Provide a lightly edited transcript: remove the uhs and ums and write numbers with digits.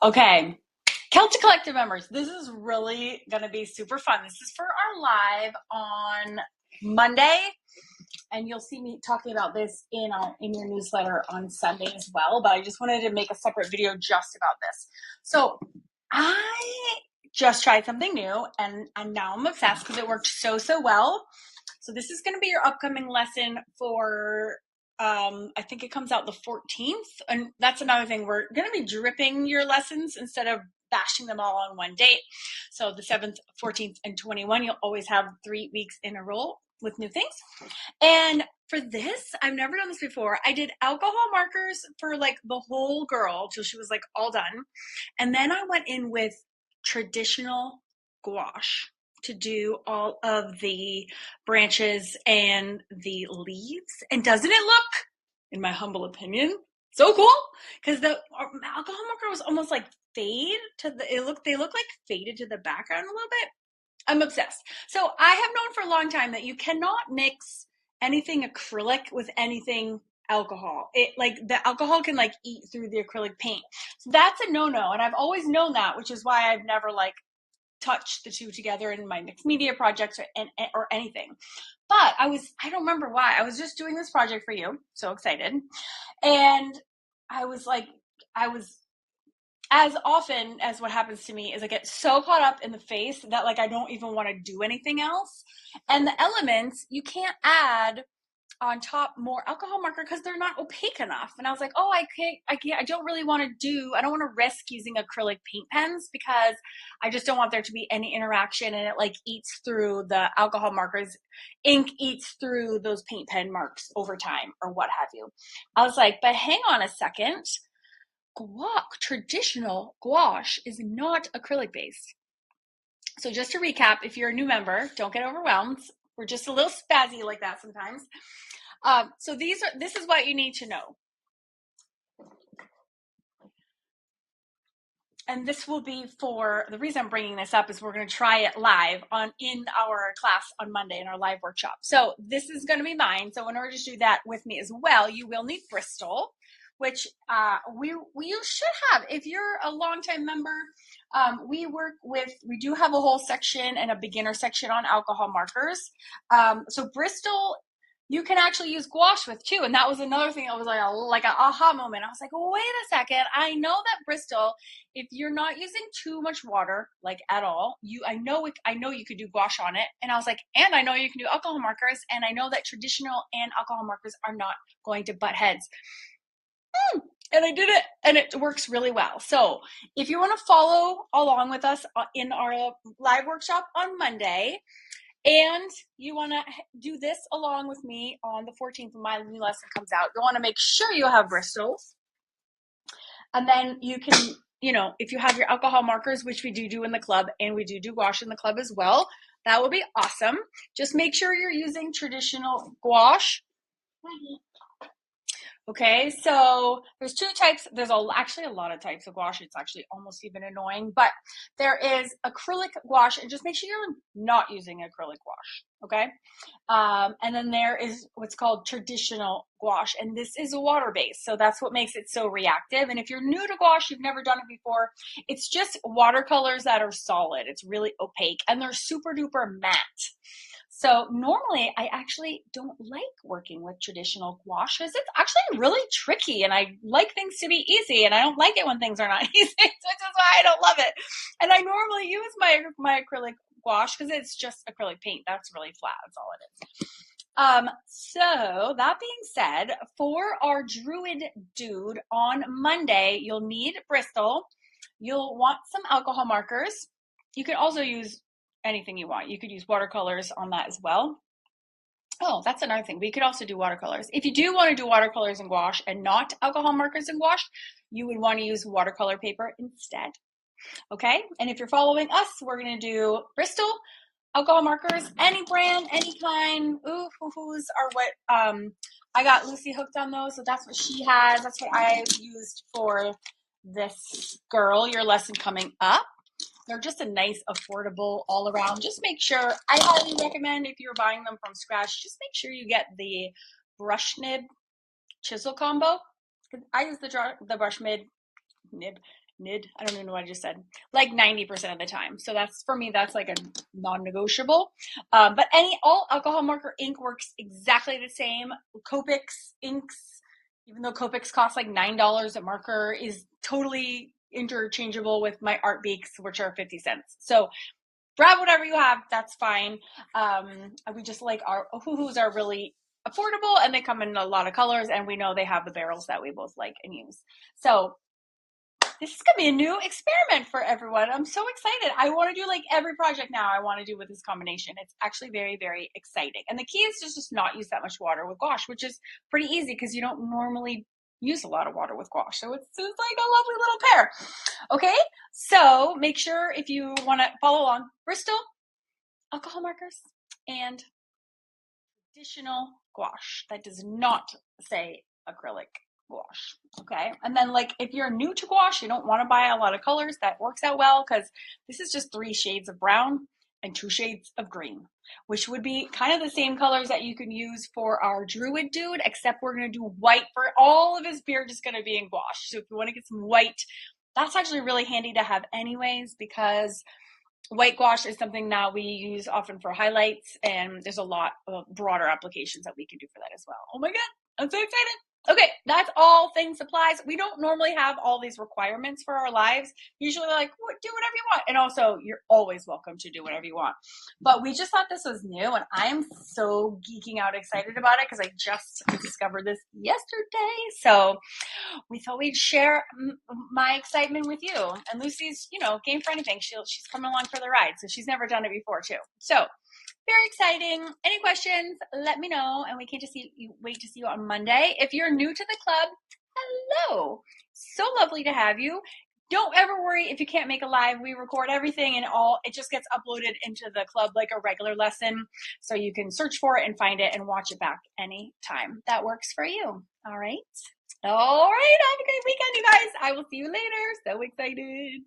Okay. Celtic Collective members, this is really going to be super fun. This is for our live on Monday, and you'll see me talking about this in your newsletter on Sunday as well, but I just wanted to make a separate video just about this. So I just tried something new, and now I'm obsessed because it worked so well. So this is going to be your upcoming lesson for I think it comes out the 14th, and that's another thing. We're going to be dripping your lessons instead of bashing them all on one date. So the 7th, 14th, and 21, you'll always have 3 weeks in a row with new things. And for this, I've never done this before. I did alcohol markers for like the whole girl till she was like all done. And then I went in with traditional gouache to do all of the branches and the leaves. And doesn't it look, in my humble opinion, so cool? Because the alcohol marker was almost like fade to the, they look like faded to the background a little bit. I'm obsessed. So I have known for a long time that you cannot mix anything acrylic with anything alcohol. It like the alcohol can like eat through the acrylic paint. So that's a no-no. And I've always known that, which is why I've never like touched the two together in my mixed media projects or anything. But I don't remember why. I was just doing this project for you. So excited. And I was like, I was as often as what happens to me is I get so caught up in the face that like I don't even want to do anything else. And the elements, you can't add on top more alcohol marker because they're not opaque enough. And I was like, oh, I don't really want to I don't want to risk using acrylic paint pens because I just don't want there to be any interaction and it like eats through the alcohol markers. Ink eats through those paint pen marks over time or what have you. I was like, but hang on a second. Traditional gouache is not acrylic based. So just to recap, if you're a new member, don't get overwhelmed. We're just a little spazzy like that sometimes. So this is what you need to know. And this will be for, the reason I'm bringing this up is we're going to try it live in our class on Monday in our live workshop. So this is going to be mine. So in order to do that with me as well, you will need Bristol, which you should have. If you're a longtime member, we do have a whole section and a beginner section on alcohol markers. So Bristol, you can actually use gouache with too. And that was another thing that was like an aha moment. I was like, wait a second. I know that Bristol, if you're not using too much water, like at all, I know you could do gouache on it. And I was like, and I know you can do alcohol markers. And I know that traditional and alcohol markers are not going to butt heads. And I did it, and it works really well. So if you want to follow along with us in our live workshop on Monday, and you want to do this along with me on the 14th when my new lesson comes out, you want to make sure you have Bristol. And then you can, if you have your alcohol markers, which we do in the club, and we do gouache in the club as well, that will be awesome. Just make sure you're using traditional gouache. Okay, so there's two types. There's actually a lot of types of gouache. It's actually almost even annoying, but there is acrylic gouache, and just make sure you're not using acrylic gouache, okay? And then there is what's called traditional gouache, and this is water-based, so that's what makes it so reactive. And if you're new to gouache, you've never done it before, it's just watercolors that are solid. It's really opaque, and they're super duper matte. So normally I actually don't like working with traditional gouache because it's actually really tricky and I like things to be easy and I don't like it when things are not easy, which is why I don't love it. And I normally use my acrylic gouache because it's just acrylic paint. That's really flat. That's all it is. So that being said, for our Druid dude on Monday, you'll need Bristol. You'll want some alcohol markers. You can also use anything you want. You could use watercolors on that as well. Oh, that's another thing. We could also do watercolors. If you do want to do watercolors and gouache and not alcohol markers and gouache, you would want to use watercolor paper instead. Okay? And if you're following us, we're going to do Bristol, alcohol markers, any brand, any kind. Who's are what I got Lucy hooked on those, so that's what she has. That's what I used for this girl, your lesson coming up. They're just a nice, affordable all around. Just make sure, I highly recommend if you're buying them from scratch, just make sure you get the brush nib chisel combo. I use the brush nib I don't even know what I just said, like 90% of the time. So that's, for me, that's like a non-negotiable. But all alcohol marker ink works exactly the same. Copics inks, even though Copics cost like $9 a marker, is totally interchangeable with my Art Beaks, which are 50 cents. So grab whatever you have, that's fine. We just like our Ohuhus are really affordable, and they come in a lot of colors, and we know they have the barrels that we both like and use. So this is gonna be a new experiment for everyone. I'm so excited. I want to do like every project now I want to do with this combination. It's actually very, very exciting. And the key is to just not use that much water with gouache, which is pretty easy because you don't normally use a lot of water with gouache. So it's like a lovely little pair. Okay, so make sure, if you want to follow along, Bristol alcohol markers and traditional gouache. That does not say acrylic gouache. Okay, and then like if you're new to gouache, you don't want to buy a lot of colors, that works out well because this is just 3 shades of brown and 2 shades of green, which would be kind of the same colors that you can use for our Druid dude, except we're going to do white for all of his beard is going to be in gouache. So if you want to get some white, that's actually really handy to have anyways, because white gouache is something that we use often for highlights, and there's a lot of broader applications that we can do for that as well. Oh my God, I'm so excited. Okay, that's all things supplies. We don't normally have all these requirements for our lives. Usually like, do whatever you want. And also, you're always welcome to do whatever you want. But we just thought this was new, and I am so geeking out excited about it because I just discovered this yesterday. So we thought we'd share my excitement with you. And Lucy's, game for anything. She's coming along for the ride. So she's never done it before too. So very exciting. Any questions, let me know, and we can't just wait to see you on Monday. If you're new to the club, hello. So lovely to have you. Don't ever worry if you can't make a live. We record everything, and it just gets uploaded into the club like a regular lesson. So you can search for it and find it and watch it back anytime that works for you. All right. Have a great weekend, you guys. I will see you later. So excited.